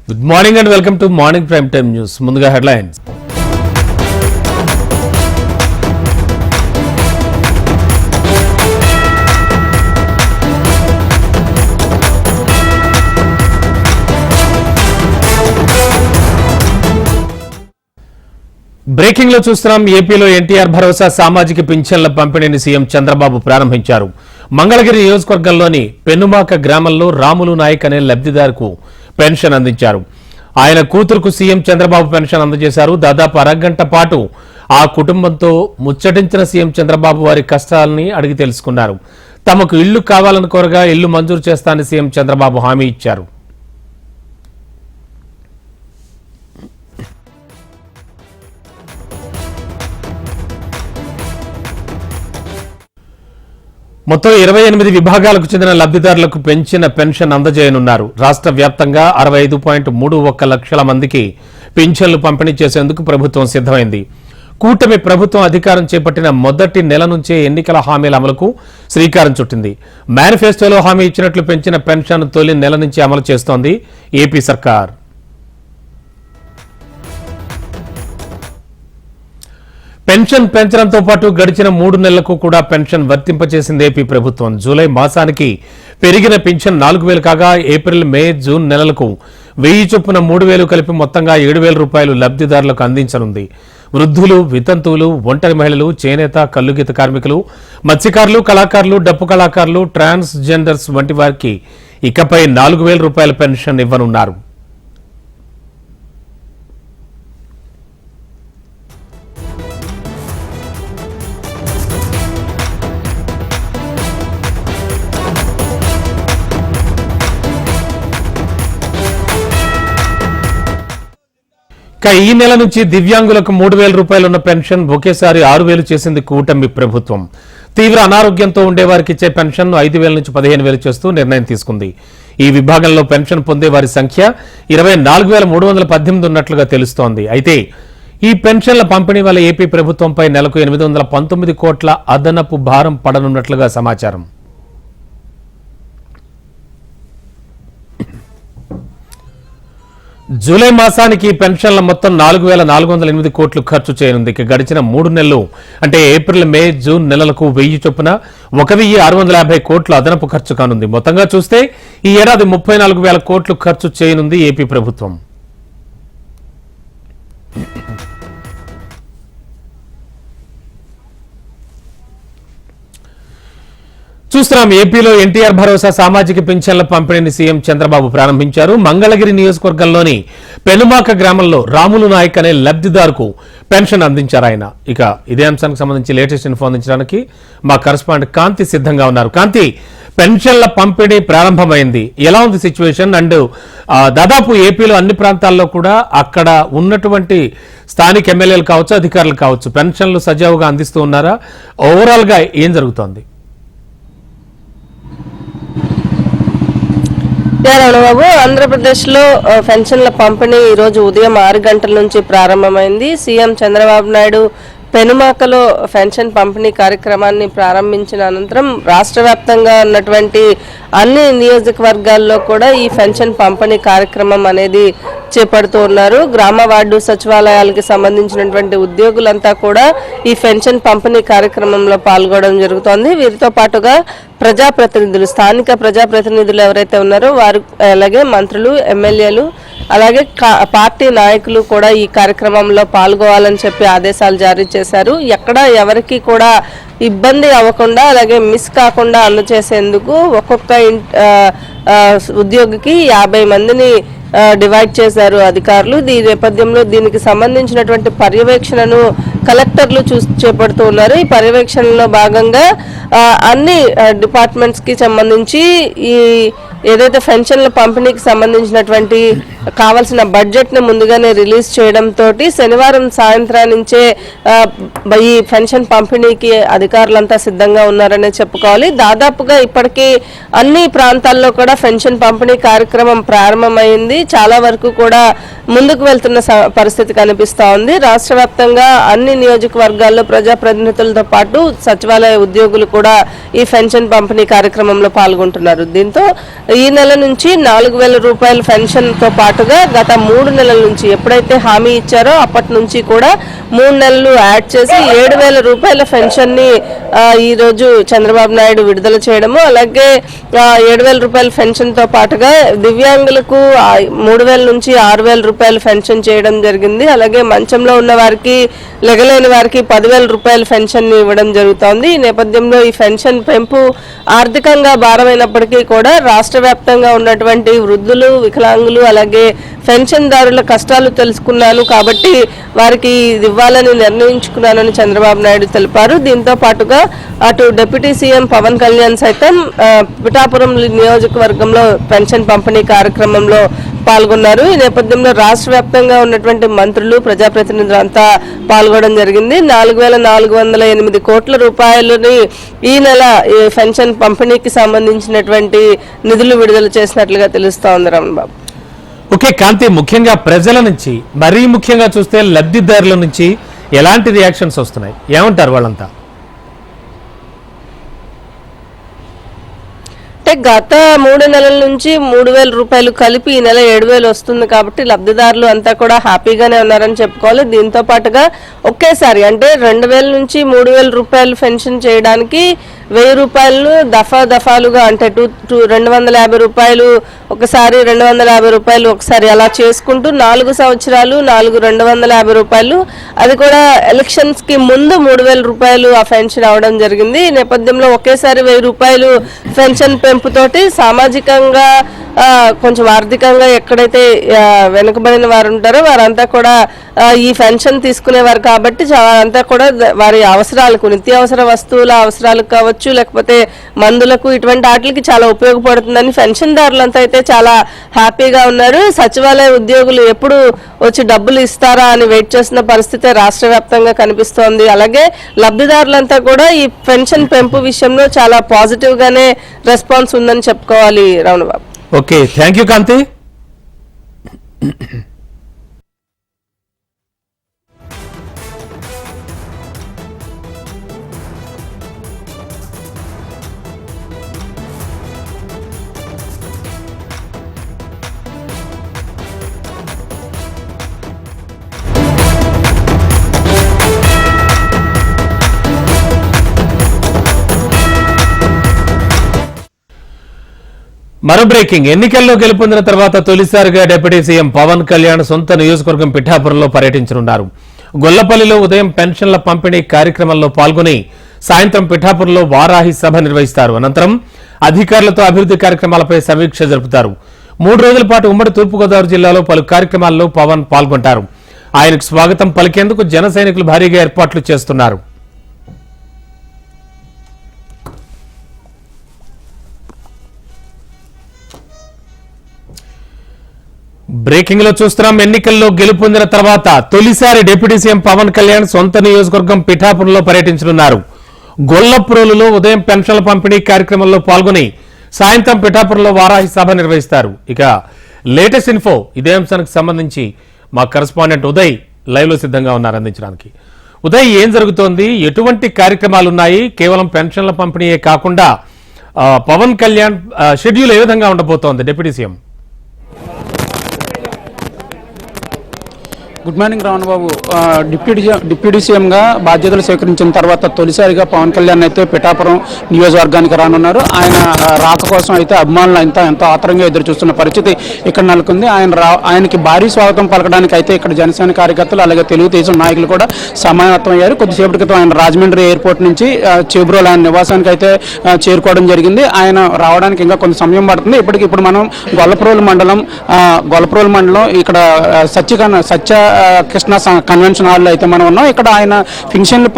Good morning and welcome to morning prime time news. ముందుగా headlines. Breaking లో చూస్తున్నాం. ఏపీలో ఎన్టీఆర్ భరోసా సామాజిక పింఛన్ల పంపిణీని సీఎం చంద్రబాబు ప్రారంభించారు. మంగళగిరి నియోజకవర్గంలోని పెనుమాక గ్రామంలో రాములు నాయక్ అనే లబ్ధిదారుకు పెన్షన్ అందించారు. ఆయన కూతురుకు సీఎం చంద్రబాబు పెన్షన్ అందజేశారు. దాదాపు అరగంట పాటు ఆ కుటుంబంతో ముచ్చటించిన సీఎం చంద్రబాబు వారి కష్టాలని అడిగి తెలుసుకున్నారు. తమకు ఇళ్లు కావాలని కోరగా ఇళ్లు మంజూరు చేస్తానని సీఎం చంద్రబాబు హామీ ఇచ్చారు. మొత్తం 28 విభాగాలకు చెందిన లబ్ధిదారులకు పెంచిన పెన్షన్ అందజేయనున్నారు. రాష్ట్ర వ్యాప్తంగా 65.31 లక్షల మందికి పింఛన్లు పంపిణీ చేసేందుకు ప్రభుత్వం సిద్ధమైంది. కూటమి ప్రభుత్వం అధికారం చేపట్టిన మొదటి నెల నుంచే ఎన్నికల హామీల అమలుకు శ్రీకారం చుట్టింది. మేనిఫెస్టోలో హామీ ఇచ్చినట్లు పెంచిన పెన్షన్ తొలి నెల నుంచి అమలు చేస్తోంది ఏపీ సర్కార్. పెన్షన్ పెంచడంతో పాటు గడిచిన 3 నెలలకు కూడా పెన్షన్ వర్తింపచేసింది ఏపీ ప్రభుత్వం. జూలై మాసానికి పెరిగిన పెన్షన్ 4,000 కాగా ఏప్రిల్, మే, జూన్ నెలలకు 1000 చొప్పున 3,000 కలిపి మొత్తంగా 7,000 రూపాయలు లబ్ధిదారులకు అందించనుంది. వృద్ధులు, వితంతువులు, ఒంటరి మహిళలు, చేనేత, కల్లుగీత కార్మికులు, మత్స్యకారులు, కళాకారులు, డప్పు కళాకారులు, ట్రాన్స్ జెండర్స్ వంటి వారికి ఇకపై 4,000 రూపాయల పెన్షన్ ఇవ్వనున్నారు. ఈ నెల నుంచి దివ్యాంగులకు 3,000 రూపాయలున్న పెన్షన్ ఒకేసారి 6,000 చేసింది కూటమి ప్రభుత్వం. తీవ్ర అనారోగ్యంతో ఉండేవారికి ఇచ్చే పెన్షన్ 5,000 నుంచి 15,000 చేస్తూ నిర్ణయం తీసుకుంది. ఈ విభాగంలో పెన్షన్ పొందే వారి సంఖ్య 24,318 ఉన్నట్లుగా తెలుస్తోంది. అయితే ఈ పెన్షన్ల పంపిణీ వల్ల ఏపీ ప్రభుత్వంపై నెలకు 819 కోట్ల అదనపు భారం పడనున్నట్లుగా సమాచారం. జూలై మాసానికి పెన్షన్ల మొత్తం 4,408 కోట్లు ఖర్చు చేయనుంది. గడిచిన 3 నెలలు అంటే ఏప్రిల్, మే, జూన్ నెలలకు 1000 చొప్పున 1,650 కోట్లు అదనపు ఖర్చు కానుంది. మొత్తంగా చూస్తే ఈ ఏడాది 34,000 కోట్లు ఖర్చు చేయనుంది ఏపీ ప్రభుత్వం. చూస్తున్నాం. ఏపీలో ఎన్టీఆర్ భరోసా సామాజిక పింఛన్ల పంపిణీని సీఎం చంద్రబాబు ప్రారంభించారు. మంగళగిరి నియోజకవర్గంలోని పెనుమాక గ్రామంలో రాములు నాయక్ అనే లబ్ధిదారుకు పెన్షన్ అందించారు ఆయన. ఇక ఇదే అంశానికి సంబంధించి లేటెస్ట్ ఇన్ఫో అందించడానికి మా కరెస్పాండెంట్ కాంతి సిద్ధంగా ఉన్నారు. కాంతి, పెన్షన్ల పంపిణీ ప్రారంభమైంది, ఎలా ఉంది సిచ్యువేషన్? అండ్ దాదాపు ఏపీలో అన్ని ప్రాంతాల్లో కూడా అక్కడ ఉన్నటువంటి స్థానిక ఎమ్మెల్యేలు కావచ్చు, అధికారులు కావచ్చు, పెన్షన్లు సజావుగా అందిస్తూ ఉన్నారా? ఓవరాల్ గా ఏం జరుగుతోంది? బాబు, ఆంధ్రప్రదేశ్లో పెన్షన్ల పంపిణీ ఈరోజు ఉదయం 6 గంటల నుంచి ప్రారంభమైంది. సీఎం చంద్రబాబు నాయుడు పెనుమాకలో పెన్షన్ పంపిణీ కార్యక్రమాన్ని ప్రారంభించిన అనంతరం రాష్ట్ర వ్యాప్తంగా ఉన్నటువంటి అన్ని నియోజకవర్గాల్లో కూడా ఈ పెన్షన్ పంపిణీ కార్యక్రమం అనేది చేపడుతూ ఉన్నారు. గ్రామ వార్డు సచివాలయాలకి సంబంధించినటువంటి ఉద్యోగులంతా కూడా ఈ పెన్షన్ పంపిణీ కార్యక్రమంలో పాల్గొనడం జరుగుతోంది. వీరితో పాటుగా ప్రజాప్రతినిధులు, స్థానిక ప్రజాప్రతినిధులు ఎవరైతే ఉన్నారో వారు, అలాగే మంత్రులు, ఎమ్మెల్యేలు, అలాగే పార్టీ నాయకులు కూడా ఈ కార్యక్రమంలో పాల్గొవాలని చెప్పి ఆదేశాలు జారీ చేశారు. ఎక్కడ ఎవరికి కూడా ఇబ్బంది అవ్వకుండా, అలాగే మిస్ కాకుండా అందజేసేందుకు ఒక్కొక్క ఉద్యోగికి 50 మందిని డివైడ్ చేశారు అధికారులు. ఈ నేపథ్యంలో దీనికి సంబంధించినటువంటి పర్యవేక్షణను కలెక్టర్లు చేపడుతూ ఉన్నారు. ఈ పర్యవేక్షణలో భాగంగా అన్ని డిపార్ట్మెంట్స్ కి సంబంధించి ఈ ఏదైతే పెన్షన్ల పంపిణీకి సంబంధించినటువంటి కావాల్సిన బడ్జెట్ ను ముందుగానే రిలీజ్ చేయడంతో శనివారం సాయంత్రానించే ఈ పెన్షన్ పంపిణీకి అధికారులంతా సిద్ధంగా ఉన్నారనే చెప్పుకోవాలి. దాదాపుగా ఇప్పటికీ అన్ని ప్రాంతాల్లో కూడా పెన్షన్ పంపిణీ కార్యక్రమం ప్రారంభమైంది. చాలా వరకు కూడా ముందుకు వెళ్తున్న పరిస్థితి కనిపిస్తా ఉంది. రాష్ట్ర వ్యాప్తంగా అన్ని నియోజకవర్గాల్లో ప్రజాప్రతినిధులతో పాటు సచివాలయ ఉద్యోగులు కూడా ఈ పెన్షన్ పంపిణీ కార్యక్రమంలో పాల్గొంటున్నారు. దీంతో ఈ నెల నుంచి 4,000 రూపాయల పెన్షన్ తో పాటుగా గత 3 నెలల నుంచి ఎప్పుడైతే హామీ ఇచ్చారో అప్పటి నుంచి కూడా 3 నెలలు యాడ్ చేసి 7,000 రూపాయల పెన్షన్ ని ఈ రోజు చంద్రబాబు నాయుడు విడుదల చేయడము, అలాగే 7,000 రూపాయల పెన్షన్ తో పాటుగా దివ్యాంగులకు 3,000 నుంచి 6,000 రూపాయల పెన్షన్ చేయడం జరిగింది. అలాగే మంచంలో ఉన్న వారికి, లెగలేని వారికి 10,000 రూపాయల పెన్షన్ ఇవ్వడం జరుగుతోంది. ఈ నేపథ్యంలో ఈ పెన్షన్ పెంపు ఆర్థికంగా భారమైనప్పటికీ కూడా రాష్ట్ర వ్యాప్తంగా ఉన్నటువంటి వృద్ధులు, వికలాంగులు, అలాగే పెన్షన్దారుల కష్టాలు తెలుసుకున్నాను కాబట్టి వారికి ఇది ఇవ్వాలని నిర్ణయించుకున్నానని చంద్రబాబు నాయుడు తెలిపారు. దీంతో పాటుగా అటు డిప్యూటీ సీఎం పవన్ కళ్యాణ్ సైతం పిఠాపురం నియోజకవర్గంలో పెన్షన్ పంపిణీ కార్యక్రమంలో పాల్గొన్నారు. ఈ నేపథ్యంలో రాష్ట్ర వ్యాప్తంగా ఉన్నటువంటి మంత్రులు, ప్రజాప్రతినిధులంతా పాల్గొనడం జరిగింది. 4,408 కోట్ల రూపాయలని ఈ నెల ఈ పెన్షన్ పంపిణీకి సంబంధించినటువంటి నిధులు విడుదల చేసినట్లుగా తెలుస్తోంది. రమణబాబు. ఓకే కాంతి, ముఖ్యంగా ప్రజల నుంచి, మరీ ముఖ్యంగా చూస్తే లబ్ధిదారుల నుంచి ఎలాంటి రియాక్షన్స్ వస్తున్నాయి, ఏమంటారు వాళ్ళంతా? అంటే గత 3 నెలల నుంచి 3,000 రూపాయలు కలిపి ఈ నెల 7,000 వస్తుంది కాబట్టి లబ్ధిదారులు అంతా కూడా హ్యాపీగానే ఉన్నారని చెప్పుకోవాలి. దీంతో పాటుగా ఒకేసారి అంటే 2,000 నుంచి 3,000 రూపాయలు పెన్షన్ చేయడానికి 1,000 రూపాయలు దఫాలుగా అంటే 250 రూపాయలు ఒకసారి, 250 రూపాయలు ఒకసారి అలా చేసుకుంటూ 4 సంవత్సరాలు 250 రూపాయలు, అది కూడా ఎలక్షన్స్ కి ముందు 3,000 రూపాయలు ఆ పెన్షన్ అవడం జరిగింది. ఈ నేపథ్యంలో ఒకేసారి 1,000 రూపాయలు పెన్షన్ పెంపుతోటి సామాజికంగా కొంచెం ఆర్థికంగా ఎక్కడైతే వెనుకబడిన వారు ఉంటారో వారంతా కూడా ఈ పెన్షన్ తీసుకునేవారు కాబట్టి అంతా కూడా వారి అవసరాలకు, నిత్యావసర వస్తువుల అవసరాలకు కావచ్చు, లేకపోతే మందులకు, ఇటువంటి వాటికి చాలా ఉపయోగపడుతుందని పెన్షన్దారులంతా అయితే చాలా హ్యాపీగా ఉన్నారు. సచివాలయ ఉద్యోగులు ఎప్పుడు వచ్చి డబ్బులు ఇస్తారా అని వెయిట్ చేస్తున్న పరిస్థితి రాష్ట్ర వ్యాప్తంగా కనిపిస్తోంది. అలాగే లబ్ధిదారులంతా కూడా ఈ పెన్షన్ పెంపు విషయంలో చాలా పాజిటివ్ గానే రెస్పాన్స్ ఉందని చెప్పుకోవాలి. రమణబాబు. ఓకే, థ్యాంక్ యూ కాంతి. మరో బ్రేకింగ్, ఎన్నికల్లో గెలుపొందిన తర్వాత తొలిసారిగా డిప్యూటీ సీఎం పవన్ కళ్యాణ్ సొంత నియోజకవర్గం పిఠాపురంలో పర్యటించనున్నారు. గొల్లపల్లిలో ఉదయం పెన్షన్ల పంపిణీ కార్యక్రమంలో పాల్గొని సాయంత్రం పిఠాపురంలో వారాహి సభ నిర్వహిస్తారు. అనంతరం అధికారులతో అభివృద్ధి కార్యక్రమాలపై సమీక్ష జరుపుతారు. 3 రోజుల పాటు ఉమ్మడి తూర్పుగోదావరి జిల్లాలో పలు కార్యక్రమాల్లో పవన్ పాల్గొంటారు. ఆయనకు స్వాగతం పలికేందుకు జన సైనికులు భారీగా ఏర్పాట్లు చేస్తున్నారు. బ్రేకింగ్ లో చూస్తున్నాం, ఎన్నికల్లో గెలుపొందిన తర్వాత తొలిసారి డిప్యూటీ సీఎం పవన్ కళ్యాణ్ సొంత నియోజకవర్గం పిఠాపురంలో పర్యటించనున్నారు. గొల్లప్రోలులో ఉదయం పెన్షన్ల పంపిణీ కార్యక్రమంలో పాల్గొని సాయంత్రం పిఠాపురంలో వారాహి సభ నిర్వహిస్తారు. ఇక లేటెస్ట్ ఇన్ఫో ఇదే అంశానికి సంబంధించి మా కరెస్పాండెంట్ ఉదయ్ లైవ్ లో సిద్ధంగా ఉన్నారు అందించడానికి. ఉదయ్, ఏం జరుగుతోంది, ఎటువంటి కార్యక్రమాలు ఉన్నాయి? కేవలం పెన్షన్ల పంపిణీయే కాకుండా పవన్ కళ్యాణ్ షెడ్యూల్ ఏ విధంగా ఉండబోతోంది deputy CM? Good morning Ravanbabu. Deputy సీఎంగా బాధ్యతలు స్వీకరించిన తర్వాత తొలిసారిగా పవన్ కళ్యాణ్ అయితే పిఠాపురం నియోజకవర్గానికి రానున్నారు. ఆయన రాక కోసం అయితే అభిమానులు ఎంతో ఆతరంగా ఎదురు చూస్తున్న పరిస్థితి ఇక్కడ నెలకొంది. ఆయనకి భారీ స్వాగతం పలకడానికి అయితే ఇక్కడ జనసేన కార్యకర్తలు అలాగే తెలుగుదేశం నాయకులు కూడా సమాయత్తం అయ్యారు. కొద్దిసేపటి క్రితం ఆయన రాజమండ్రి ఎయిర్పోర్ట్ నుంచి చేబ్రోల్ ఆయన నివాసానికి అయితే చేరుకోవడం జరిగింది. ఆయన రావడానికి ఇంకా కొంత సమయం పడుతుంది. ఇప్పుడు మనం గొల్లప్రోలు మండలం ఇక్కడ సత్య కృష్ణ కన్వెన్షన్ హాల్లో అయితే మనం ఉన్నాం. ఇక్కడ ఆయన పెన్షన్లు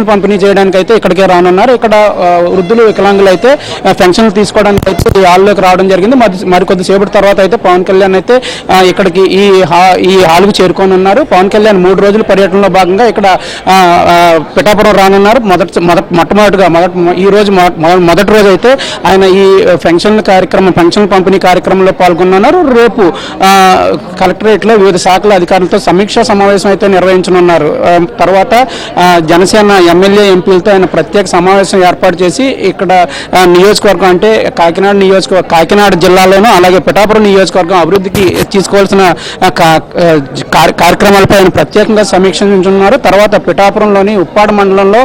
పంపిణీ చేయడానికి అయితే ఇక్కడికే రానున్నారు. ఇక్కడ వృద్ధులు, వికలాంగులు అయితే పెన్షన్లు తీసుకోవడానికి అయితే ఈ హాల్లోకి రావడం జరిగింది. మరి కొద్దిసేపటి తర్వాత అయితే పవన్ కళ్యాణ్ అయితే ఇక్కడికి ఈ హాల్కు చేరుకొని ఉన్నారు. పవన్ కళ్యాణ్ 3 రోజుల పర్యటనలో భాగంగా ఇక్కడ పిఠాపురం రానున్నారు. ఈ రోజు మొదటి రోజు అయితే ఆయన ఈ పెన్షన్ పంపిణీ కార్యక్రమంలో పాల్గొన్నారు. రేపు కలెక్టరేట్లో వివిధ శాఖల అధికారులతో సమీక్షా సమావేశం అయితే నిర్వహించనున్నారు. తర్వాత జనసేన ఎమ్మెల్యే ఎంపీలతో ఆయన ప్రత్యేక సమావేశం ఏర్పాటు చేసి ఇక్కడ నియోజకవర్గం అంటే కాకినాడ జిల్లాలోనూ అలాగే పిఠాపురం నియోజకవర్గం అభివృద్ధికి తీసుకోవాల్సిన కార్యక్రమాలపై ఆయన ప్రత్యేకంగా సమీక్షించున్నారు. తర్వాత పిఠాపురంలోని ఉప్పాడ మండలంలో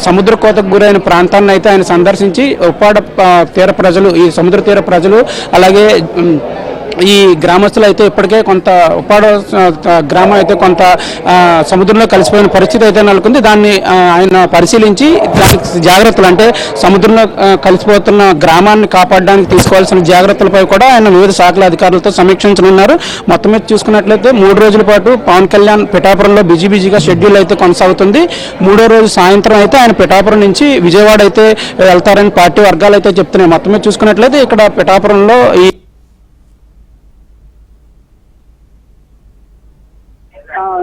సముద్ర కోతకు గురైన ప్రాంతాన్ని అయితే ఆయన సందర్శించి ఉప్పాడ తీర ప్రజలు, ఈ సముద్ర తీర ప్రజలు అలాగే ఈ గ్రామస్తులు అయితే ఇప్పటికే కొంత ఉప్పాడ గ్రామం అయితే కొంత సముద్రంలో కలిసిపోయిన పరిస్థితి అయితే నెలకొంది. దాన్ని ఆయన పరిశీలించి దానికి జాగ్రత్తలు అంటే సముద్రంలో కలిసిపోతున్న గ్రామాన్ని కాపాడడానికి తీసుకోవాల్సిన జాగ్రత్తలపై కూడా ఆయన వివిధ శాఖల అధికారులతో సమీక్షించనున్నారు. మొత్తం మీద చూసుకున్నట్లయితే 3 రోజుల పాటు పవన్ కళ్యాణ్ పిఠాపురంలో బిజీగా షెడ్యూల్ అయితే కొనసాగుతుంది. 3వ రోజు సాయంత్రం అయితే ఆయన పిఠాపురం నుంచి విజయవాడ అయితే వెళ్తారని పార్టీ వర్గాలు అయితే చెప్తున్నాయి. మొత్తం మీద చూసుకున్నట్లయితే ఇక్కడ పిఠాపురంలో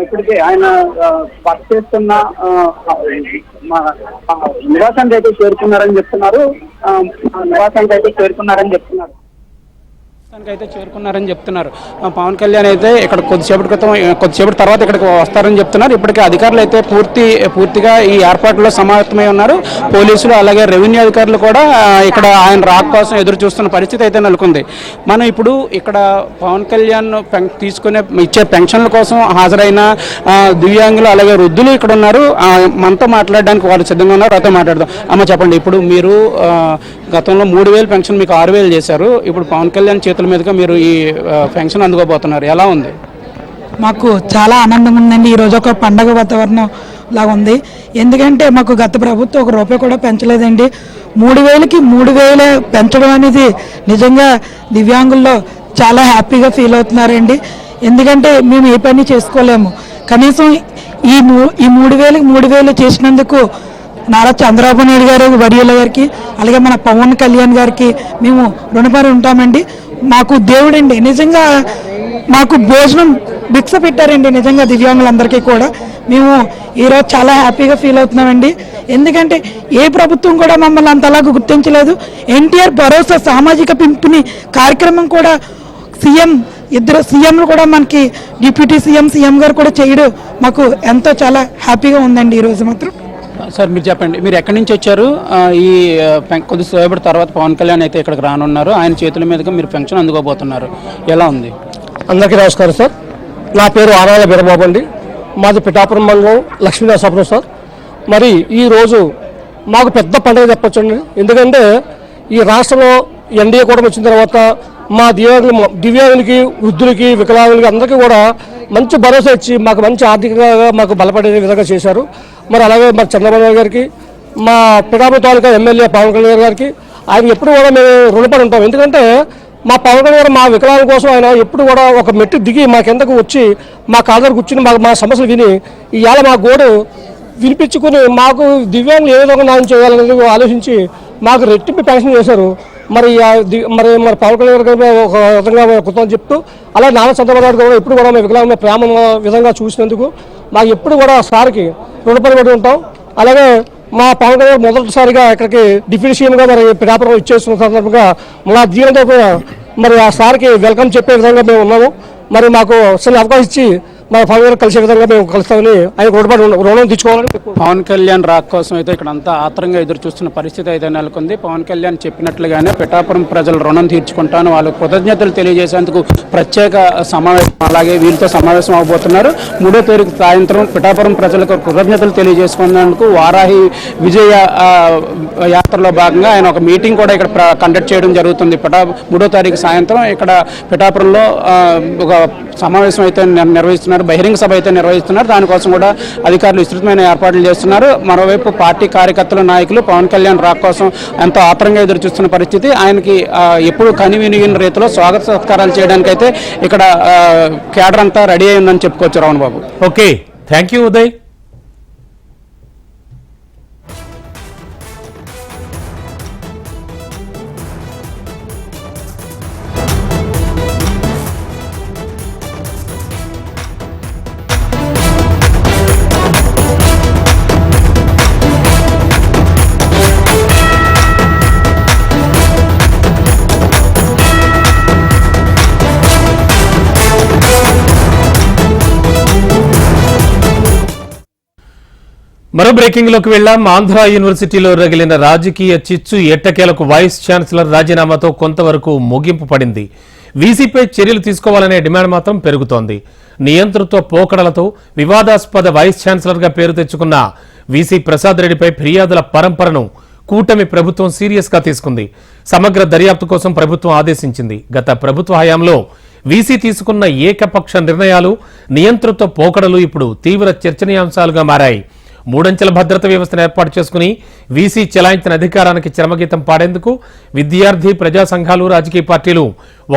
ఇప్పటికే ఆయన వర్క్ చేస్తున్న నివాసానికి అయితే చేరుకున్నారని చెప్తున్నారు. పవన్ కళ్యాణ్ అయితే ఇక్కడ కొద్దిసేపటి తర్వాత ఇక్కడికి వస్తారని చెప్తున్నారు. ఇప్పటికే అధికారులు అయితే పూర్తిగా ఈ ఏర్పాట్లలో సమాయత్తమై ఉన్నారు. పోలీసులు అలాగే రెవెన్యూ అధికారులు కూడా ఇక్కడ ఆయన రాక కోసం ఎదురు చూస్తున్న పరిస్థితి అయితే నెలకొంది. మనం ఇప్పుడు ఇక్కడ పవన్ కళ్యాణ్ ఇచ్చే పెన్షన్ల కోసం హాజరైన దివ్యాంగులు అలాగే వృద్ధులు ఇక్కడ ఉన్నారు. మనతో మాట్లాడడానికి వాళ్ళు సిద్ధంగా ఉన్నారు. అయితే మాట్లాడదాం. అమ్మ చెప్పండి, ఇప్పుడు మీరు గతంలో 3,000 పెన్షన్ మీకు 6,000 చేశారు. ఇప్పుడు పవన్ కళ్యాణ్ చేతుల మీదుగా మీరు ఈ పెన్షన్ అందుకోబోతున్నారు. ఎలా ఉంది? మాకు చాలా ఆనందంగా ఉందండి. ఈరోజు ఒక పండగ వాతావరణం లాగా ఉంది. ఎందుకంటే మాకు గత ప్రభుత్వం ₹1 కూడా పెంచలేదండి. 3,000కి 3,000 పెంచడం అనేది నిజంగా దివ్యాంగుల్లో చాలా హ్యాపీగా ఫీల్ అవుతున్నారండి. ఎందుకంటే మేము ఏ పని చేసుకోలేము. కనీసం ఈ 3,000కి 3,000 చేసినందుకు నారా చంద్రబాబు నాయుడు గారు వర్యుల గారికి అలాగే మన పవన్ కళ్యాణ్ గారికి మేము రుణపడి ఉంటామండి. మాకు దేవుడండి, నిజంగా మాకు భోజనం భిక్ష పెట్టారండి. నిజంగా దివ్యాంగులందరికీ కూడా మేము ఈరోజు చాలా హ్యాపీగా ఫీల్ అవుతున్నామండి. ఎందుకంటే ఏ ప్రభుత్వం కూడా మమ్మల్ని అంతలాగా గుర్తించలేదు. ఎన్టీఆర్ భరోసా సామాజిక పింఛను కార్యక్రమం కూడా ఇద్దరు సీఎంలు కూడా మనకి డిప్యూటీ సీఎం గారు కూడా చేయడం మాకు ఎంతో చాలా హ్యాపీగా ఉందండి. ఈరోజు మాత్రం సార్ మీరు చెప్పండి, మీరు ఎక్కడి నుంచి వచ్చారు? ఈ కొద్దిసేపటి తర్వాత పవన్ కళ్యాణ్ అయితే ఇక్కడికి రానున్నారు. ఆయన చేతుల మీదుగా మీరు పెన్షన్ అందుకోబోతున్నారు. ఎలా ఉంది? అందరికీ నమస్కారం సార్. నా పేరు ఆరాల వీరబాబు అండి. మాది పిఠాపురం మండలం లక్ష్మీనరసాపురం సార్. మరి ఈరోజు మాకు పెద్ద పండుగ చెప్పొచ్చండి. ఎందుకంటే ఈ రాష్ట్రంలో ఎన్డీఏ కూడా వచ్చిన తర్వాత మా దివ్యాంగులకి వృద్ధులకి వికలాంగులకి అందరికీ కూడా మంచి భరోసా ఇచ్చి మాకు మంచి ఆర్థికంగా మాకు బలపడే విధంగా చేశారు. మరి అలాగే మా చంద్రబాబు గారికి, మా పిఠాపురం తాలూకా ఎమ్మెల్యే పవన్ కళ్యాణ్ గారికి ఆయన ఎప్పుడు కూడా మేము రుణపడి ఉంటాం. ఎందుకంటే మా పవన్ కళ్యాణ్ గారు మా వికలాంగుల కోసం ఆయన ఎప్పుడు కూడా ఒక మెట్టు దిగి మా కిందకు వచ్చి మా కాళ్ళకు కూర్చుని మా సమస్యలు విని ఇవాళ మా గోడు వినిపించుకుని మాకు దివ్యాంగులు ఏ విధంగా న్యాయం చేయాలనేది ఆలోచించి మాకు రెట్టింపు పెన్షన్ చేశారు. మరి పవన్ కళ్యాణ్ గారు ఒక విధంగా కృతజ్ఞతలు చెప్తూ అలాగే నారా చంద్రబాబు గారు కూడా ఎప్పుడు కూడా మేము వికలాంగుల ప్రేమ విధంగా చూసినందుకు మాకు ఎప్పుడు కూడా సార్కి రుణపడి ఉంటాం. అలాగే మా పవన్ కళ్యాణ్ మొదటిసారిగా ఇక్కడికి డిప్యూటీ సీఎంగా మరి పిఠాపురం ఇచ్చేస్తున్న సందర్భంగా మా జీవనంతో కూడా మరి ఆ సార్కి వెల్కమ్ చెప్పే విధంగా మేము ఉన్నాము. మరి మాకు అసలు అవకాశం ఇచ్చి మా పవన్ గారు కలిసే విధంగా మేము కలుస్తామని ఆయన రుణం తెచ్చుకోవాలని. పవన్ కళ్యాణ్ రాక కోసం అయితే ఇక్కడ అంతా ఆత్రంగా ఎదురు చూస్తున్న పరిస్థితి అయితే నెలకొంది. పవన్ కళ్యాణ్ చెప్పినట్లుగానే పిఠాపురం ప్రజలు రుణం తీర్చుకుంటాను, వాళ్ళు కృతజ్ఞతలు తెలియజేసేందుకు ప్రత్యేక సమావేశం అలాగే వీళ్ళతో సమావేశం అవబోతున్నారు. 3వ తారీఖు సాయంత్రం పిఠాపురం ప్రజలకు కృతజ్ఞతలు తెలియజేసుకున్నందుకు వారాహి విజయ యాత్రలో భాగంగా ఆయన ఒక మీటింగ్ కూడా ఇక్కడ కండక్ట్ చేయడం జరుగుతుంది. 3వ తారీఖు సాయంత్రం ఇక్కడ పిఠాపురంలో ఒక సమావేశం అయితే నిర్వహిస్తున్నారు, బహిరంగ సభ అయితే నిర్వహిస్తున్నారు. దానికోసం కూడా అధికారులు విస్తృతమైన ఏర్పాట్లు చేస్తున్నారు. మరోవైపు పార్టీ కార్యకర్తల నాయకులు పవన్ కళ్యాణ్ రాక కోసం ఎంతో ఆత్రంగా ఎదురు చూస్తున్న పరిస్థితి. ఆయనకి ఎప్పుడు కనివినిగిన రీతిలో స్వాగత సత్కారాలు చేయడానికి అయితే ఇక్కడ కేడర్ అంతా రెడీ అయి ఉందని చెప్పుకోవచ్చు. Ravan Babu. Okay, thank you Uday. మరో బ్రేకింగ్ లోకి వెళ్లాం. ఆంధ్ర యూనివర్సిటీలో రగిలిన రాజకీయ చిచ్చు ఎట్టకేలకు వైస్ ఛాన్సలర్ రాజీనామాతో కొంతవరకు ముగింపు పడింది. వీసీపై చర్యలు తీసుకోవాలనే డిమాండ్ మాత్రం పెరుగుతోంది. నియంతృత్వ పోకడలతో వివాదాస్పద వైస్ ఛాన్సలర్ గా పేరు తెచ్చుకున్న వీసీ ప్రసాద్ రెడ్డిపై ఫిర్యాదుల పరంపరను కూటమి ప్రభుత్వం సీరియస్ గా తీసుకుంది. సమగ్ర దర్యాప్తు కోసం ప్రభుత్వం ఆదేశించింది. గత ప్రభుత్వ హయాంలో వీసీ తీసుకున్న ఏకపక్ష నిర్ణయాలు, నియంతృత్వ పోకడలు ఇప్పుడు తీవ్ర చర్చనీయాంశాలుగా మారాయి. మూడంచెల భద్రత వ్యవస్థను ఏర్పాటు చేసుకుని వీసీ చెలాయించిన అధికారానికి చరమగీతం పాడేందుకు విద్యార్థి, ప్రజా సంఘాలు, రాజకీయ పార్టీలు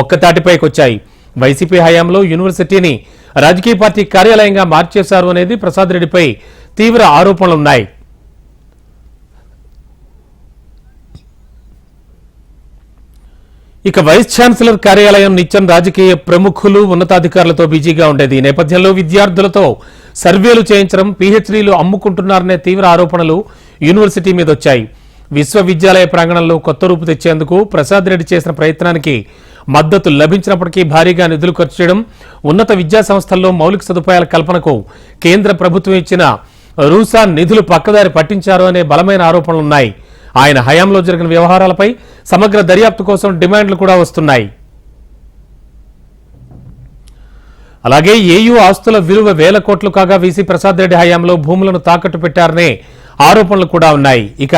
ఒక్కతాటిపైకొచ్చాయి. వైసీపీ హయాంలో యూనివర్సిటీని రాజకీయ పార్టీ కార్యాలయంగా మార్చేశారు అనేది ప్రసాద్ రెడ్డిపై తీవ్ర ఆరోపణలున్నాయి. ఇక వైస్ ఛాన్సలర్ కార్యాలయం నిత్యం రాజకీయ ప్రముఖులు, ఉన్నతాధికారులతో బిజీగా ఉండేది. ఈ నేపథ్యంలో విద్యార్థులతో సర్వేలు చేయించడం, పీహెచ్డీలు అమ్ముకుంటున్నారనే తీవ్ర ఆరోపణలు యూనివర్సిటీ మీద వచ్చాయి. విశ్వవిద్యాలయ ప్రాంగణంలో కొత్త రూపు తెచ్చేందుకు ప్రసాద్ రెడ్డి చేసిన ప్రయత్నానికి మద్దతు లభించినప్పటికీ భారీగా నిధులు ఖర్చు చేయడం, ఉన్నత విద్యా సంస్థల్లో మౌలిక సదుపాయాల కల్పనకు కేంద్ర ప్రభుత్వం ఇచ్చిన రూసా నిధులు పక్కదారి పట్టించారు అనే బలమైన ఆరోపణలున్నాయి. ఆయన హయాంలో జరిగిన వ్యవహారాలపై సమగ్ర దర్యాప్తు కోసం డిమాండ్లు కూడా వస్తున్నాయి. అలాగే ఏయూ ఆస్తుల విలువ వేల కోట్లు కాగా వీసీ ప్రసాద్ రెడ్డి హయాంలో భూములను తాకట్టు పెట్టారనే ఆరోపణలు కూడా ఉన్నాయి. ఇక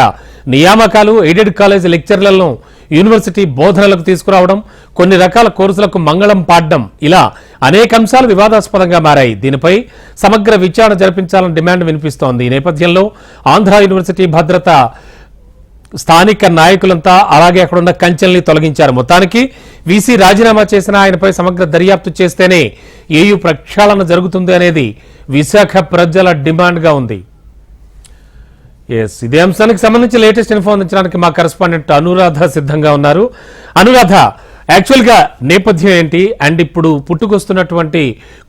నియామకాలు, ఎయిడెడ్ కాలేజ్ లెక్చర్లను యూనివర్సిటీ బోధనలకు తీసుకురావడం, కొన్ని రకాల కోర్సులకు మంగళం పాడడం, ఇలా అనేక అంశాలు వివాదాస్పదంగా మారాయి. దీనిపై సమగ్ర విచారణ జరిపించాలని డిమాండ్ వినిపిస్తోంది. ఈ నేపథ్యంలో ఆంధ్ర యూనివర్సిటీ భద్రత స్థానిక నాయకులంతా అలాగే అక్కడున్న కంచెల్ని తొలగించారు. మొత్తానికి వీసీ రాజీనామా చేసిన ఆయనపై సమగ్ర దర్యాప్తు చేస్తేనే ఏయూ ప్రక్షాళన జరుగుతుంది అనేది విశాఖ ప్రజల డిమాండ్గా ఉంది. ఇదే అంశానికి సంబంధించి లేటెస్ట్ ఇన్ఫో అందించడానికి మా కరెస్పాండెంట్ అనురాధ సిద్ధంగా ఉన్నారు. అనురాధ, యాక్చువల్గా నేపథ్యం ఏంటి అండ్ ఇప్పుడు పుట్టుకొస్తున్నటువంటి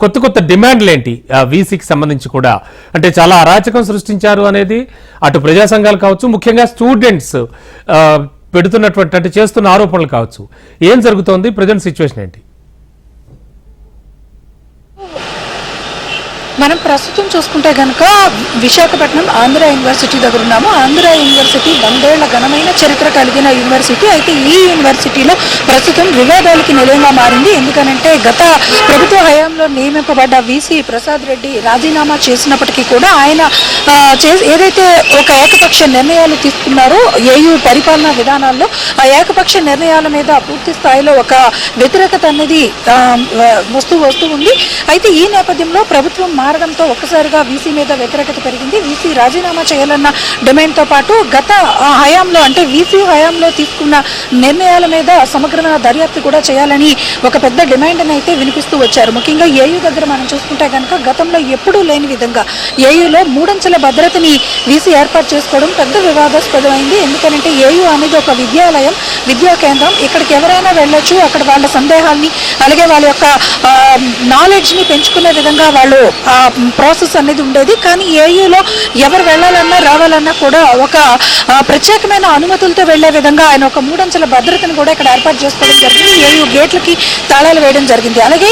కొత్త కొత్త డిమాండ్లు ఏంటి వీసీకి సంబంధించి కూడా? అంటే చాలా అరాచకం సృష్టించారు అనేది అటు ప్రజా సంఘాలు కావచ్చు, ముఖ్యంగా స్టూడెంట్స్ పెడుతున్నటువంటి అంటే చేస్తున్న ఆరోపణలు కావచ్చు. ఏం జరుగుతోంది, ప్రజెంట్ సిచ్యువేషన్ ఏంటి? మనం ప్రస్తుతం చూసుకుంటే కనుక విశాఖపట్నం ఆంధ్ర యూనివర్సిటీ దగ్గర ఉన్నాము. ఆంధ్ర యూనివర్సిటీ 100 ఏళ్ల ఘనమైన చరిత్ర కలిగిన యూనివర్సిటీ. అయితే ఈ యూనివర్సిటీలో ప్రస్తుతం వివాదాలకి నిలయంగా మారింది. ఎందుకనంటే గత ప్రభుత్వ హయాంలో నియమింపబడ్డ వీసీ ప్రసాద్ రెడ్డి రాజీనామా చేసినప్పటికీ కూడా ఆయన ఏదైతే ఒక ఏకపక్ష నిర్ణయాలు తీసుకున్నారో ఏయూ పరిపాలనా విధానాల్లో, ఆ ఏకపక్ష నిర్ణయాల మీద పూర్తి స్థాయిలో ఒక వ్యతిరేకత అనేది వస్తూ ఉంది. అయితే ఈ నేపథ్యంలో ప్రభుత్వం మారడంతో ఒక్కసారిగా వీసీ మీద వ్యతిరేకత పెరిగింది. వీసీ రాజీనామా చేయాలన్న డిమాండ్తో పాటు గత హయాంలో అంటే వీసీ హయాంలో తీసుకున్న నిర్ణయాల మీద సమగ్రమైన దర్యాప్తు కూడా చేయాలని ఒక పెద్ద డిమాండ్ అయితే వినిపిస్తూ వచ్చారు. ముఖ్యంగా ఏయూ దగ్గర మనం చూసుకుంటే కనుక గతంలో ఎప్పుడూ లేని విధంగా ఏయూలో మూడంచెల భద్రతని వీసీ ఏర్పాటు చేసుకోవడం పెద్ద వివాదాస్పదమైంది. ఎందుకంటే ఏయూ అనేది ఒక విద్యాలయం, విద్యా కేంద్రం. ఇక్కడికి ఎవరైనా వెళ్ళొచ్చు, అక్కడ వాళ్ళ సందేహాల్ని అలాగే వాళ్ళ యొక్క నాలెడ్జ్ని పెంచుకునే విధంగా వాళ్ళు ప్రాసెస్ అనేది ఉండేది. కానీ ఏయూలో ఎవరు వెళ్ళాలన్నా రావాలన్నా కూడా ఒక ప్రత్యేకమైన అనుమతులతో వెళ్లే విధంగా ఆయన ఒక మూడంచెల భద్రతను కూడా ఇక్కడ ఏర్పాటు చేసుకోవడం జరిగింది. ఏయూ గేట్లకి తాళాలు వేయడం జరిగింది. అలాగే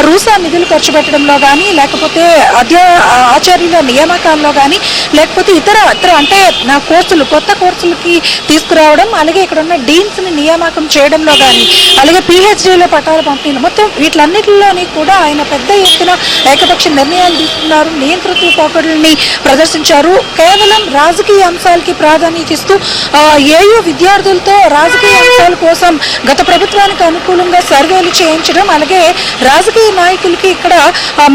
రూసా నిధులు ఖర్చు పెట్టడంలో కానీ, లేకపోతే ఆచార్యుల నియామకాల్లో కానీ, లేకపోతే ఇతర అంటే కోర్సులు కొత్త కోర్సులకి తీసుకురావడం, అలాగే ఇక్కడ ఉన్న డీన్స్ ని నియామకం చేయడంలో కానీ, అలాగే పీహెచ్డీల పట్టాల పంపిణీ, మొత్తం వీటిలన్నిటిలోని కూడా ఆయన పెద్ద ఎత్తున ఏకపక్ష నిర్ణయాలు తీసుకున్నారు. నియంతృత్వ పోకడల్ని ప్రదర్శించారు. కేవలం రాజకీయ అంశాలకి ప్రాధాన్యత ఇస్తూ ఏయూ విద్యార్థులతో రాజకీయ అంశాల కోసం గత ప్రభుత్వానికి అనుకూలంగా సర్వేలు చేయించడం, అలాగే రాజకీయ నాయకులకి ఇక్కడ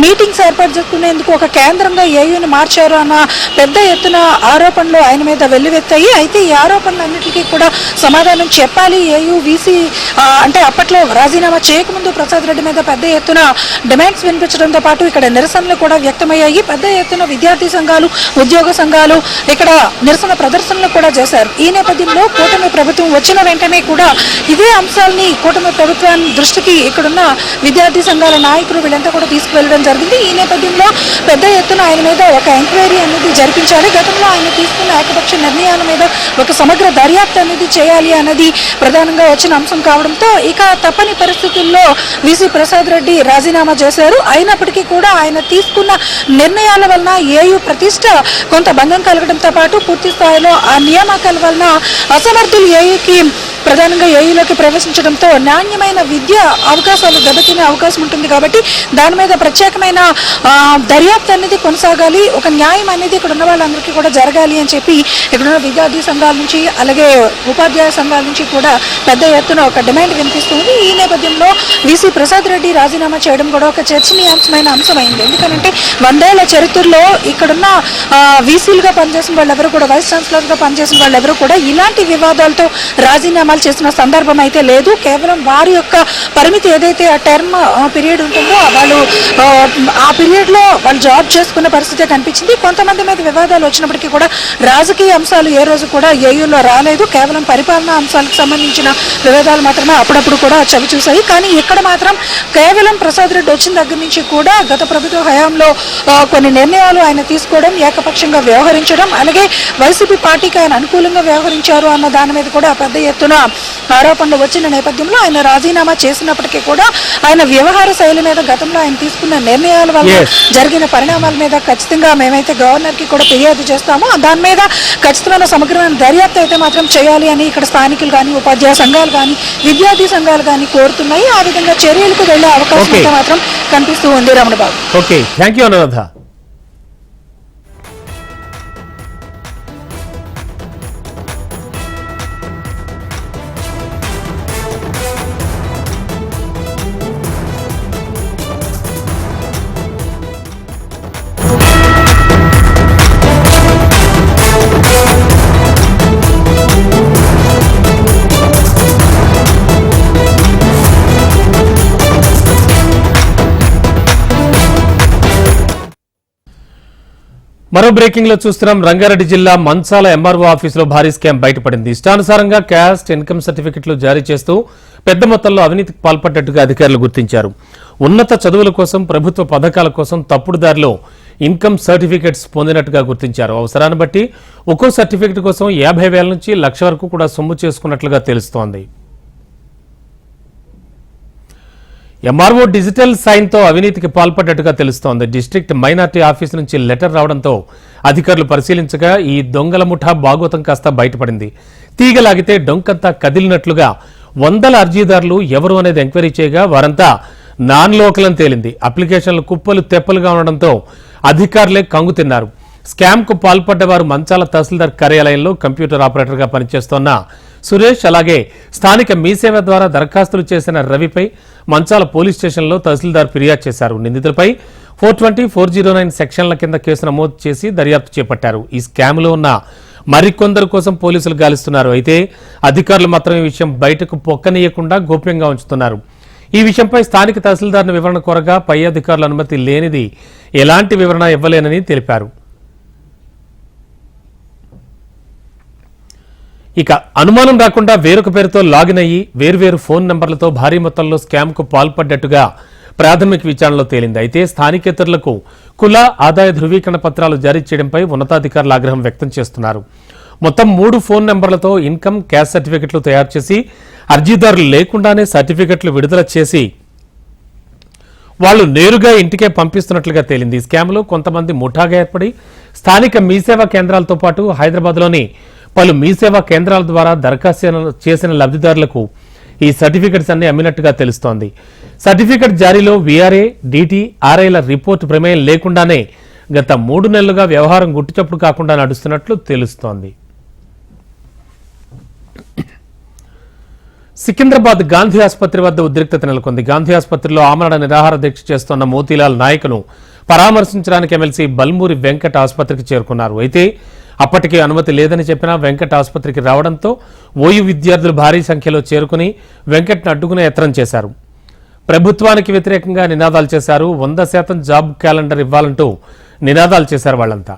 మీటింగ్స్ ఏర్పాటు చేసుకునేందుకు ఒక కేంద్రంగా ఏయూని మార్చారు అన్న పెద్ద ఎత్తున ఆరోపణలు ఆయన మీద వెల్లువెత్తాయి. అయితే ఈ ఆరోపణలన్నిటికీ కూడా సమాధానం చెప్పాలి ఏయూ వీసీ అంటే అప్పట్లో రాజీనామా చేయకముందు ప్రసాద్ రెడ్డి మీద పెద్ద ఎత్తున డిమాండ్స్ వినిపించడంతో పాటు ఇక్కడ నిరసనలు కూడా వ్యక్తమయ్యాయి. పెద్ద ఎత్తున విద్యార్థి సంఘాలు, ఉద్యోగ సంఘాలు ఇక్కడ నిరసన ప్రదర్శనలు కూడా చేశారు. ఈ నేపథ్యంలో కూటమి ప్రభుత్వం వచ్చిన వెంటనే కూడా ఇదే అంశాలని కూటమి ప్రభుత్వాన్ని దృష్టికి ఇక్కడున్న విద్యార్థి సంఘాల నాయకులు వీళ్ళంతా కూడా తీసుకువెళ్ళడం జరిగింది. ఈ నేపథ్యంలో పెద్ద ఎత్తున ఆయన మీద ఒక ఎంక్వైరీ అనేది జరిపించాలి. గతంలో ఆయన తీసుకున్న ఏకపక్ష నిర్ణయాల మీద ఒక సమగ్ర దర్యాప్తు అనేది చేయాలి అన్నది ప్రధానంగా వచ్చిన అంశం కావడంతో ఇక తప్పని పరిస్థితుల్లో వీసీ ప్రసాద్ రెడ్డి రాజీనామా చేశారు. అయినప్పటికీ కూడా ఆయన తీసుకున్న నిర్ణయాల వలన ఏయు ప్రతిష్ట కొంత భంగం కలగడంతో పాటు పూర్తి స్థాయిలో ఆ నియామకాల వలన అసమర్థులు ఏయుకి ప్రధానంగా ఏయులోకి ప్రవేశించడంతో నాణ్యమైన విద్య అవకాశాలు దెబ్బతినే అవకాశం ఉంటుంది కాబట్టి దాని మీద ప్రత్యేకమైన దర్యాప్తు అనేది కొనసాగాలి, ఒక న్యాయం అనేది ఇక్కడ ఉన్న వాళ్ళందరికీ కూడా జరగాలి అని చెప్పి ఇక్కడున్న విద్యార్థి సంఘాల నుంచి అలాగే ఉపాధ్యాయ సంఘాల నుంచి కూడా పెద్ద ఎత్తున ఒక డిమాండ్ వినిపిస్తుంది. ఈ నేపథ్యంలో వీసీ ప్రసాద్ రెడ్డి రాజీనామా చేయడం కూడా ఒక చర్చనీయాంశమైన అంశమైంది. ఎందుకంటే 100 ఏళ్ల చరిత్రలో ఇక్కడున్న వీసీలుగా పనిచేసిన వాళ్ళెవరూ కూడా, వైస్ ఛాన్సలర్గా పనిచేసిన వాళ్ళెవరూ కూడా ఇలాంటి వివాదాలతో రాజీనామాలు చేసిన సందర్భం అయితే లేదు. కేవలం వారి యొక్క పరిమితి ఏదైతే ఆ టర్మ్ పీరియడ్ ఉంటుందో వాళ్ళు ఆ పీరియడ్లో వాళ్ళు జాబ్ చేసుకున్న పరిస్థితే కనిపించింది. కొంతమంది మీద వివాదాలు వచ్చినప్పటికీ కూడా రాజకీయ అంశాలు ఏ రోజు కూడా ఏయూలో రాలేదు. కేవలం పరిపాలనా అంశాలకు సంబంధించిన వివాదాలు మాత్రమే అప్పుడప్పుడు కూడా చవి చూశాయి. కానీ ఇక్కడ మాత్రం కేవలం ప్రసాద్ రెడ్డి వచ్చిన దగ్గర నుంచి కూడా గత ప్రభుత్వ హయాంలో కొన్ని నిర్ణయాలు ఆయన తీసుకోవడం, ఏకపక్షంగా వ్యవహరించడం, అలాగే వైసీపీ పార్టీకి ఆయన అనుకూలంగా వ్యవహరించారు అన్న దాని మీద కూడా పెద్ద ఎత్తున ఆరోపణలు వచ్చిన నేపథ్యంలో ఆయన రాజీనామా చేసినప్పటికీ కూడా ఆయన వ్యవహార శైలి మీద, గతంలో ఆయన తీసుకున్న నిర్ణయాల వల్ల జరిగిన పరిణామాల మీద ఖచ్చితంగా మేమైతే గవర్నర్కి కూడా ఫిర్యాదు చేస్తామో దాని మీద ఖచ్చితమైన సమగ్రమైన దర్యాప్తు అయితే మాత్రం చేయాలి అని ఇక్కడ స్థానికులు కానీ, ఉపాధ్యాయ సంఘాలు కానీ, విద్యార్థి సంఘాలు కానీ కోరుతున్నాయి. ఆ విధంగా చర్యలకు వెళ్లే అవకాశం అయితే మాత్రం కనిపిస్తూ ఉంది. Ramana Babu. Okay, thank you Anuradha. మరో బ్రేకింగ్ లో చూస్తున్నాం. రంగారెడ్డి జిల్లా మంచాల ఎంఆర్ఓ ఆఫీసులో భారీ స్కామ్ బయటపడింది. ఇష్టానుసారంగా క్యాస్ట్, ఇన్కమ్ సర్టిఫికెట్లు జారీ చేస్తూ పెద్ద మొత్తంలో అవినీతికి పాల్పడ్డట్టుగా అధికారులు గుర్తించారు. ఉన్నత చదువుల కోసం, ప్రభుత్వ పథకాల కోసం తప్పుడు దారిలో ఇన్కమ్ సర్టిఫికెట్స్ పొందినట్టుగా గుర్తించారు. అవసరాన్ని బట్టి ఒక్కో సర్టిఫికెట్ కోసం 50,000 నుంచి 1,00,000 వరకు కూడా సొమ్ము చేసుకున్నట్లుగా తెలుస్తోంది. ఎంఆర్ఓ డిజిటల్ సైన్తో అవినీతికి పాల్పడ్డట్టుగా తెలుస్తోంది. డిస్ట్రిక్ట్ మైనార్టీ ఆఫీస్ నుంచి లెటర్ రావడంతో అధికారులు పరిశీలించగా ఈ దొంగల ముఠా భాగోతం కాస్త బయటపడింది. తీగలాగితే డొంకంతా కదిలినట్లుగా వందల అర్జీదారులు ఎవరు అనేది ఎంక్వైరీ చేయగా వారంతా నాన్ లోకల్ అని తేలింది. అప్లికేషన్లు కుప్పలు తెప్పలుగా ఉండడంతో అధికారులే కంగు తిన్నారు. స్కామ్ కు పాల్పడ్డవారు మంచాల తహసీల్దార్ కార్యాలయంలో కంప్యూటర్ ఆపరేటర్గా పనిచేస్తోన్న సురేష్, అలాగే స్థానిక మీసేవ ద్వారా దరఖాస్తులు చేసిన రవిపై మంచాల పోలీస్ స్టేషన్లో తహసీల్దార్ ఫిర్యాదు చేశారు. నిందితులపై 420, 409 సెక్షన్ల కింద కేసు నమోదు చేసి దర్యాప్తు చేపట్టారు. ఈ స్కామ్లో ఉన్న మరికొందరు కోసం పోలీసులు గాలిస్తున్నారు. అయితే అధికారులు మాత్రం ఈ విషయం బయటకు పొక్కనీయకుండా గోప్యంగా ఉంచుతున్నారు. ఈ విషయంపై స్థానిక తహసీల్దార్ను వివరణ కోరగా పై అధికారుల అనుమతి లేనిది ఎలాంటి వివరణ ఇవ్వలేనని తెలిపారు. ఇక అనుమానం రాకుండా వేరొక పేరుతో లాగిన్ అయ్యి వేర్వేరు ఫోన్ నంబర్లతో భారీ మొత్తంలో స్కామ్ కు పాల్పడ్డట్టుగా ప్రాథమిక విచారణలో తేలింది. అయితే స్థానికేతరులకు కుల, ఆదాయ ధృవీకరణ పత్రాలు జారీ చేయడంపై ఉన్నతాధికారులు ఆగ్రహం వ్యక్తం చేస్తున్నారు. మొత్తం 3 ఫోన్ నంబర్లతో ఇన్కమ్, క్యాస్ట్ సర్టిఫికెట్లు తయారు చేసి అర్జీదారులు లేకుండానే సర్టిఫికెట్లు విడుదల చేసి వాళ్లు నేరుగా ఇంటికే పంపిస్తున్నట్లుగా తేలింది. ఈ స్కామ్లో కొంతమంది ముఠాగా ఏర్పడి స్థానిక మీసేవా కేంద్రాలతో పాటు హైదరాబాద్లోని పలు మీసేవా కేంద్రాల ద్వారా దరఖాస్తు చేసిన లబ్ధిదారులకు ఈ సర్టిఫికెట్స్ అన్ని అమ్మినట్టుగా తెలుస్తోంది. సర్టిఫికెట్ జారీలో వీఆర్ఏ, డీటీ, ఆర్ఐల రిపోర్టు ప్రమేయం లేకుండానే గత 3 నెలలుగా వ్యవహారం గుట్టుచప్పుడు కాకుండా నడుస్తున్నట్లు తెలుస్తోంది. సికింద్రాబాద్ గాంధీ ఆసుపత్రి వద్ద ఉద్రిక్తత నెలకొంది. గాంధీ ఆసుపత్రిలో ఆమరణ నిరాహార దీక్ష చేస్తున్న మోతీలాల్ నాయక్ను పరామర్శించడానికి ఎమ్మెల్సీ బల్మూరి వెంకట్ ఆసుపత్రికి చేరుకున్నారు. అయితే అప్పటికే అనుమతి లేదని చెప్పినా వెంకట్ ఆసుపత్రికి రావడంతో ఓయూ విద్యార్థులు భారీ సంఖ్యలో చేరుకుని వెంకట్ను అడ్డుకునే యత్నం చేశారు. ప్రభుత్వానికి వ్యతిరేకంగా నినాదాలు చేశారు. 100% జాబ్ క్యాలెండర్ ఇవ్వాలంటూ నినాదాలు చేశారు వాళ్ళంతా.